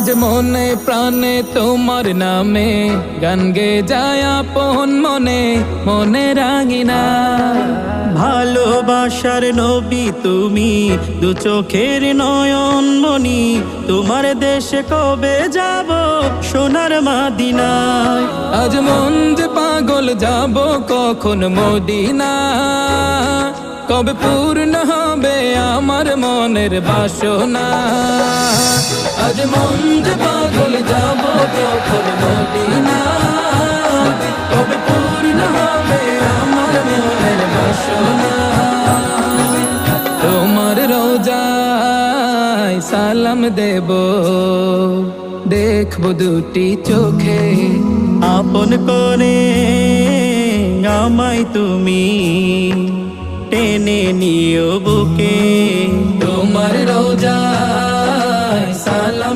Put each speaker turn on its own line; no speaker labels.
আজ মনে প্রাণে তোমার নামে গান গে যায় আপন মনে মনে রাঙিনা।
ভালোবাসার নবী তুমি, দু চোখের নয়ন মনি, তোমার দেশে কবে যাব সোনার মদিনায়।
আজ মন যে পাগল যাব কখন মদিনা, কবে পূর্ণ হবে আমার মনের বাসনা। আজ মন যে পাগল যাব কখন মদিনা, কবে পূর্ণ হবে আমার মনের বাসনা। তোমার রোজায় সালাম দেব, দেখব দুটি চোখে,
আপন করে আমায় তুমি টেনে নিও বুকে।
তোমার রোজায় সালাম